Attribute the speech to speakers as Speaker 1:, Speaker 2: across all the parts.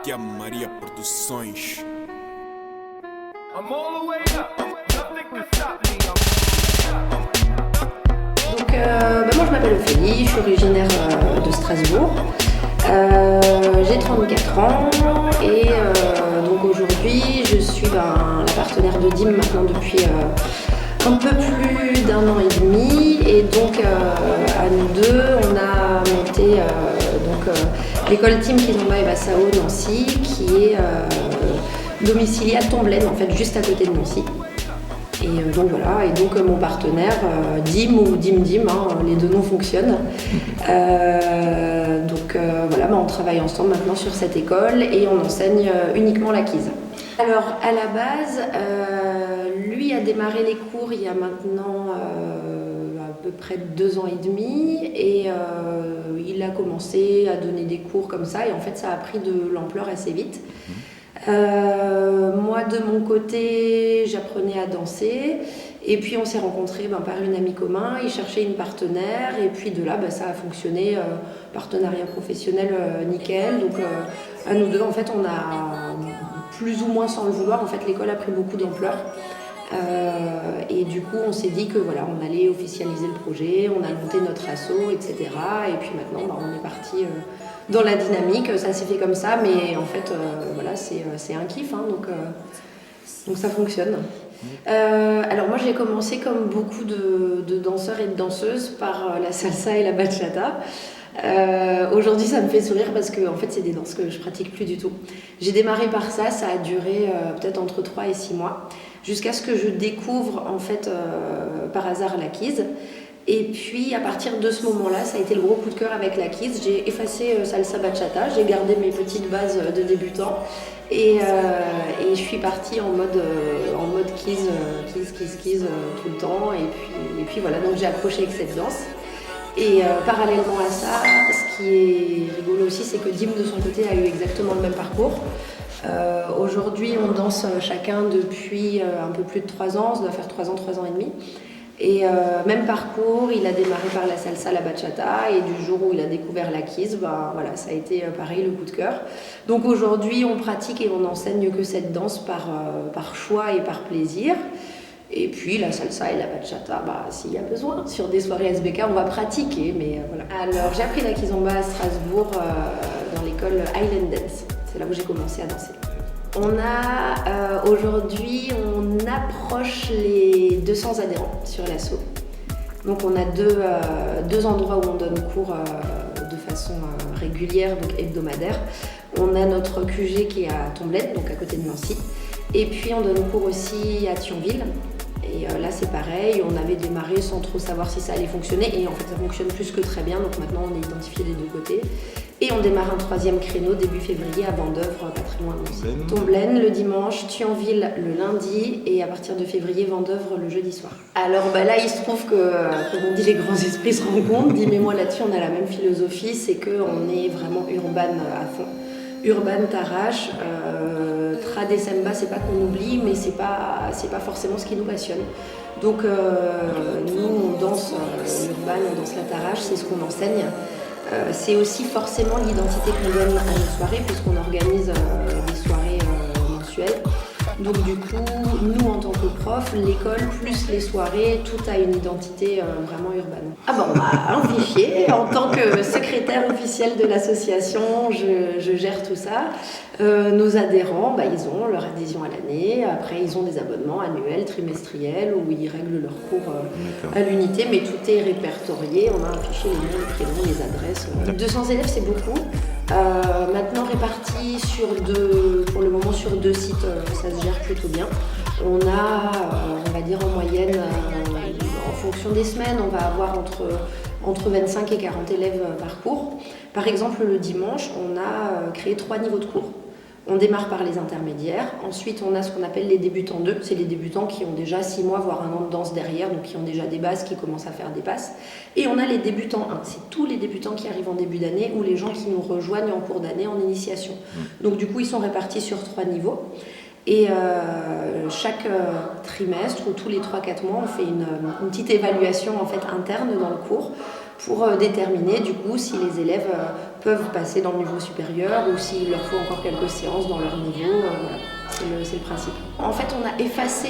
Speaker 1: Tia Maria Produções.
Speaker 2: Donc, moi je m'appelle Ophélie, je suis originaire de Strasbourg. J'ai 34 ans et donc aujourd'hui je suis la partenaire de DIM maintenant depuis un peu plus d'un an et demi, et donc à nous deux on a monté l'école Team Kizomba et Bassao Nancy, qui est domiciliée à Tomblaine, en fait juste à côté de Nancy. Et donc voilà, et donc mon partenaire DIM ou DIM, les deux noms fonctionnent. On travaille ensemble maintenant sur cette école et on enseigne uniquement l'acquise. Alors à la base, lui a démarré les cours il y a maintenant à peu près 2 ans et demi, et il a commencé à donner des cours comme ça, et en fait ça a pris de l'ampleur assez vite. Moi de mon côté j'apprenais à danser, et puis on s'est rencontrés par une amie commune. Il cherchait une partenaire, et puis de là ça a fonctionné, partenariat professionnel nickel. Donc à nous deux en fait on a plus ou moins sans le vouloir, en fait l'école a pris beaucoup d'ampleur. Et du coup on s'est dit que voilà, on allait officialiser le projet, on a monté notre asso, etc. Et puis maintenant on est parti dans la dynamique. Ça s'est fait comme ça, mais en fait c'est un kiff, donc ça fonctionne. Alors moi j'ai commencé comme beaucoup de danseurs et de danseuses par la salsa et la bachata. Aujourd'hui ça me fait sourire parce que en fait c'est des danses que je pratique plus du tout. J'ai démarré par ça a duré peut-être entre 3 et 6 mois, jusqu'à ce que je découvre en fait par hasard l'acquise. Et puis à partir de ce moment-là, ça a été le gros coup de cœur avec l'acquise. J'ai effacé salsa bachata, j'ai gardé mes petites bases de débutant, et je suis partie en mode kiss tout le temps. Et puis voilà, donc j'ai accroché avec cette danse. Et parallèlement à ça, ce qui est rigolo aussi, c'est que Dim de son côté a eu exactement le même parcours. Aujourd'hui, on danse chacun depuis un peu plus de 3 ans, ça doit faire 3 ans et demi. Et même parcours, il a démarré par la salsa, la bachata, et du jour où il a découvert l'acquise, ça a été pareil, le coup de cœur. Donc aujourd'hui, on pratique et on n'enseigne que cette danse par choix et par plaisir. Et puis la salsa et la bachata, s'il y a besoin, sur des soirées SBK, on va pratiquer, mais voilà. Alors j'ai appris la kizomba à Strasbourg dans l'école Highland Dance. C'est là où j'ai commencé à danser. Aujourd'hui, on approche les 200 adhérents sur l'asso. Donc on a deux endroits où on donne cours de façon régulière, donc hebdomadaire. On a notre QG qui est à Tomblaine, donc à côté de Nancy. Et puis on donne cours aussi à Thionville. Et là c'est pareil, on avait démarré sans trop savoir si ça allait fonctionner, et en fait ça fonctionne plus que très bien, donc maintenant on est identifié des deux côtés. Et on démarre un 3e créneau début février à Vendeuvre, pas très loin de Nancy. Tomblaine le dimanche, Thionville le lundi, et à partir de février, Vendeuvre le jeudi soir. Alors là il se trouve que, comme on dit, les grands esprits se rencontrent. Dis, mais moi là-dessus on a la même philosophie, c'est qu'on est vraiment urbain à fond. Urban t'arrache, trad et samba, c'est pas qu'on oublie, mais c'est pas forcément ce qui nous passionne. Donc nous on danse l'urban, on danse la t'arrache, c'est ce qu'on enseigne. C'est aussi forcément l'identité qu'on donne à nos soirées, puisqu'on organise des soirées mensuelles. Donc du coup, nous en tant que profs, l'école plus les soirées, tout a une identité vraiment urbaine. On a un fichier. En tant que secrétaire officielle de l'association, je gère tout ça. Nos adhérents, ils ont leur adhésion à l'année. Après, ils ont des abonnements annuels, trimestriels, où ils règlent leurs cours à l'unité, mais tout est répertorié. On a un fichier, les noms, les prénoms, les adresses. 200 élèves, c'est beaucoup. Maintenant répartis pour le moment sur 2 sites, ça se gère plutôt bien. On a, on va dire en moyenne, en fonction des semaines, on va avoir entre 25 et 40 élèves par cours. Par exemple, le dimanche, on a créé 3 niveaux de cours. On démarre par les intermédiaires, ensuite on a ce qu'on appelle les débutants 2, c'est les débutants qui ont déjà 6 mois voire 1 an de danse derrière, donc qui ont déjà des bases, qui commencent à faire des passes. Et on a les débutants 1, c'est tous les débutants qui arrivent en début d'année ou les gens qui nous rejoignent en cours d'année en initiation. Donc du coup ils sont répartis sur 3 niveaux. Et chaque trimestre ou tous les 3-4 mois, on fait une petite évaluation en fait interne dans le cours pour déterminer du coup si les élèves peuvent passer dans le niveau supérieur ou s'il leur faut encore quelques séances dans leur niveau. Voilà. C'est le principe. En fait, on a effacé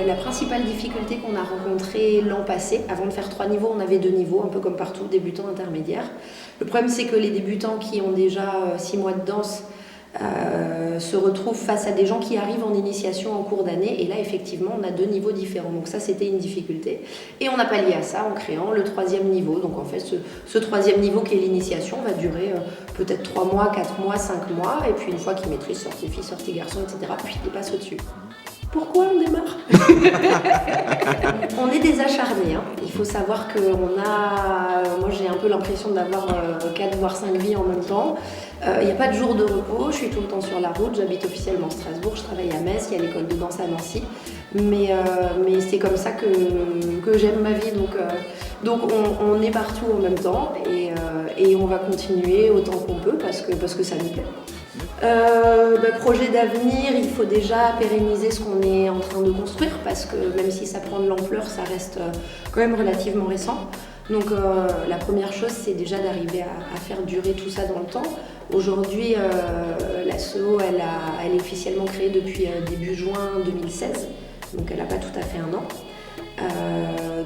Speaker 2: la principale difficulté qu'on a rencontrée l'an passé. Avant de faire 3 niveaux, on avait 2 niveaux, un peu comme partout, débutants, intermédiaires. Le problème, c'est que les débutants qui ont déjà 6 mois de danse se retrouvent face à des gens qui arrivent en initiation en cours d'année. Et là, effectivement, on a 2 niveaux différents. Donc ça, c'était une difficulté. Et on a pallié à ça en créant le 3e niveau. Donc en fait, ce 3e niveau qui est l'initiation va durer peut-être 3 mois, 4 mois, 5 mois. Et puis une fois qu'ils maîtrisent sortie filles, sortie garçons, etc., puis ils passent au-dessus. Pourquoi on démarre? On est des acharnés, hein. Il faut savoir que moi j'ai un peu l'impression d'avoir 4 voire 5 vies en même temps. Il n'y a pas de jour de repos, je suis tout le temps sur la route, j'habite officiellement Strasbourg, je travaille à Metz, il y a l'école de danse à Nancy. Mais c'est comme ça que j'aime ma vie, donc on est partout en même temps et on va continuer autant qu'on peut parce que ça nous plaît. Projet d'avenir, il faut déjà pérenniser ce qu'on est en train de construire parce que même si ça prend de l'ampleur, ça reste quand même relativement récent. Donc la première chose, c'est déjà d'arriver à faire durer tout ça dans le temps. Aujourd'hui, l'asso, elle est officiellement créée depuis début juin 2016, donc elle n'a pas tout à fait 1 an.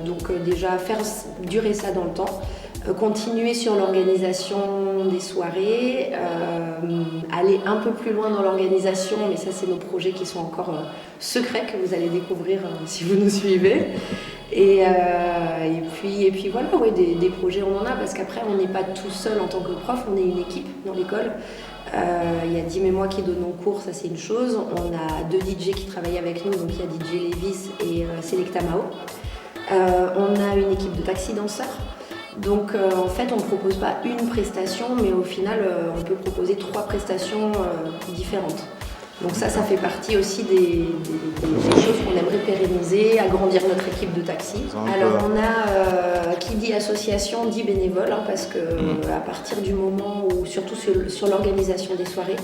Speaker 2: Donc déjà faire durer ça dans le temps. Continuer sur l'organisation des soirées, aller un peu plus loin dans l'organisation, mais ça c'est nos projets qui sont encore secrets que vous allez découvrir si vous nous suivez. Et puis voilà, ouais, des projets on en a parce qu'après on n'est pas tout seul en tant que prof, on est une équipe dans l'école. Il y a Dim et moi qui donnons cours, ça c'est une chose. On a 2 DJ qui travaillent avec nous, donc il y a DJ Levis et Selecta Mao. On a une équipe de taxi danseurs. Donc en fait on ne propose pas une prestation mais au final on peut proposer 3 prestations différentes. Donc ça fait partie aussi des choses qu'on aimerait pérenniser, agrandir notre équipe de taxi. Alors on a, qui dit association dit bénévole, hein, parce que à partir du moment où, surtout sur l'organisation des soirées,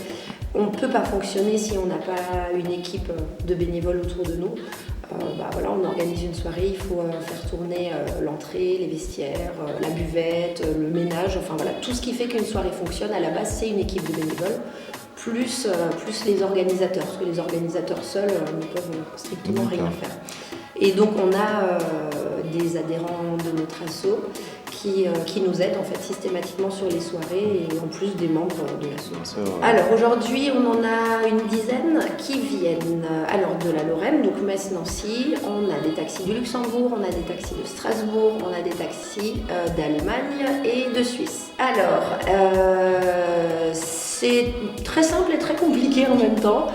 Speaker 2: on ne peut pas fonctionner si on n'a pas une équipe de bénévoles autour de nous. Voilà, on organise une soirée, il faut faire tourner l'entrée, les vestiaires, la buvette, le ménage, enfin voilà, tout ce qui fait qu'une soirée fonctionne. À la base, c'est une équipe de bénévoles, plus les organisateurs, parce que les organisateurs seuls ne peuvent strictement rien faire. Et donc on a des adhérents de notre asso qui nous aident en fait systématiquement sur les soirées et en plus des membres de l'asso. Alors aujourd'hui on en a une dizaine qui viennent de la Lorraine, donc Metz-Nancy, on a des taxis du Luxembourg, on a des taxis de Strasbourg, on a des taxis d'Allemagne et de Suisse. Alors c'est très simple et très compliqué en même temps.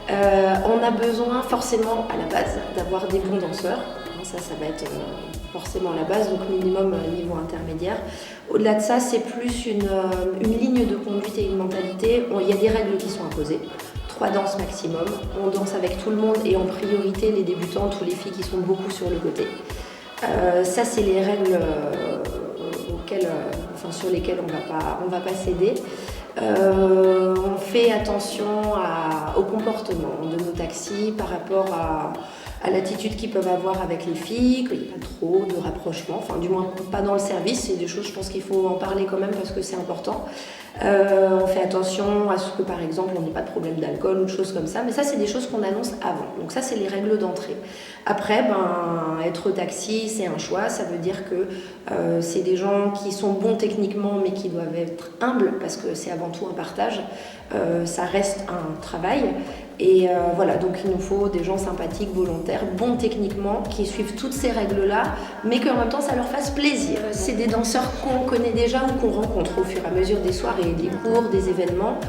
Speaker 2: On a besoin forcément à la base d'avoir des bons danseurs, ça va être forcément la base, donc minimum niveau intermédiaire. Au-delà de ça, c'est plus une ligne de conduite et une mentalité. Il y a des règles qui sont imposées, 3 danses maximum, on danse avec tout le monde et en priorité les débutantes ou les filles qui sont beaucoup sur le côté. Ça c'est les règles sur lesquelles on va pas céder. On fait attention au comportement de nos taxis par rapport à l'attitude qu'ils peuvent avoir avec les filles, qu'il n'y ait pas trop de rapprochement, enfin du moins pas dans le service, c'est des choses je pense qu'il faut en parler quand même parce que c'est important. On fait attention à ce que par exemple on n'ait pas de problème d'alcool ou de choses comme ça, mais ça c'est des choses qu'on annonce avant, donc ça c'est les règles d'entrée. Après, être taxi c'est un choix, ça veut dire que c'est des gens qui sont bons techniquement mais qui doivent être humbles parce que c'est avant tout un partage, ça reste un travail. Et voilà, donc il nous faut des gens sympathiques, volontaires, bons techniquement, qui suivent toutes ces règles-là, mais qu'en même temps ça leur fasse plaisir. C'est des danseurs qu'on connaît déjà ou qu'on rencontre au fur et à mesure des soirées, des cours, des événements.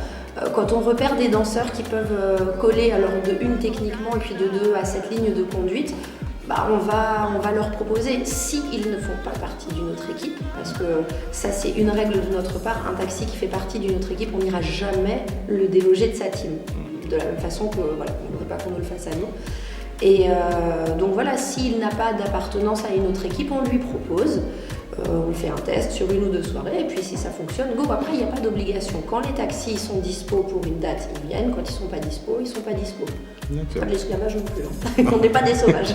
Speaker 2: Quand on repère des danseurs qui peuvent coller alors de 1 techniquement et puis de 2 à cette ligne de conduite, on va leur proposer, si ils ne font pas partie d'une autre équipe, parce que ça c'est une règle de notre part, un taxi qui fait partie d'une autre équipe, on n'ira jamais le déloger de sa team. De la même façon que voilà, on ne veut pas qu'on nous le fasse à nous. Et donc voilà, s'il n'a pas d'appartenance à une autre équipe, on lui propose, on fait un test sur 1 ou 2 soirées, et puis si ça fonctionne, go. Après, il n'y a pas d'obligation. Quand les taxis sont dispo pour une date, ils viennent. Quand ils ne sont pas dispo, ils ne sont pas dispo. Pas de l'esclavage non plus. On n'est pas des sauvages.